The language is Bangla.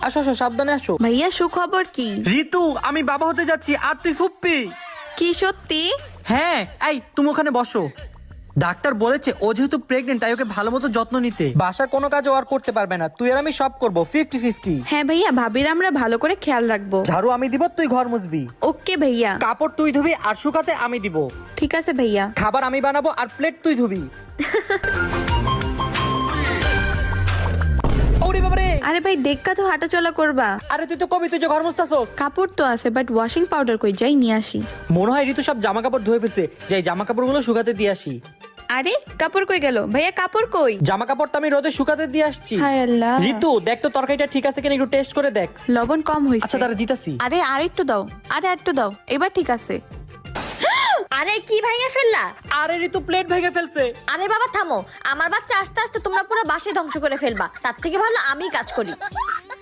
আসো আসো, সাবধানে আসো। ভাইয়া সুখবর কি? ঋতু, আমি বাবা হতে যাচ্ছি আর তুই ফুপ্পি। কি সত্যি? হ্যাঁ, এই তুমি ওখানে বসো। ডাক্তার বলেছে ও যেহেতু প্রেগনেন্ট তাই ওকে ভালো মতো যত্ন নিতে। বাসার কোনো কাজ ও আর করতে পারবে না, তুই আর আমি সব করবো 50-50। হ্যাঁ ভাইয়া, ভাবির আমরা ভালো করে খেয়াল রাখবো। ঝাড়ু আমি দিব, তুই ঘর মুছবি। ওকে ভাইয়া। কাপড় তুই ধুবি আর শুকাতে আমি দিব। ঠিক আছে ভাইয়া। খাবার আমি বানাবো আর প্লেট তুই ধুবি। ওরে বাবারে। আরে ভাই দেখা তো হাঁটাচলা করবা। আরে তুই তো কবি, তুই যে ঘর মুছতাছস। কাপড় তো আছে, বাট ওয়াশিং পাউডার কই, যাই নিয়ে আসি। মনে হয় ঋতু সব জামা কাপড় ধুয়ে ফেলছে, যাই জামা কাপড়গুলো শুকাতে দিয়ে আসি। আরে কাপড় কই গেল ভাইয়া? কাপড় কই? জামা কাপড়টা আমি রোদে শুকাতে দিয়ে আসছি। হায় আল্লাহ। ঋতু দেখ তো তরকারিটা ঠিক আছে কিনা, একটু টেস্ট করে দেখ। লবণ কম হইছে। আচ্ছা তারা দিতাছি। আরে আরেকটু দাও, আরে একটু দাও, এবার ঠিক আছে। আরে কি ভেঙে ফেললা? আরে ঋতু প্লেট ভেঙে ফেলছে। আরে বাবা থামো, আমার বাচ্চা আস্তে আস্তে তোমরা পুরো বাসে ধ্বংস করে ফেলবা, তার থেকে ভালো আমি কাজ করি।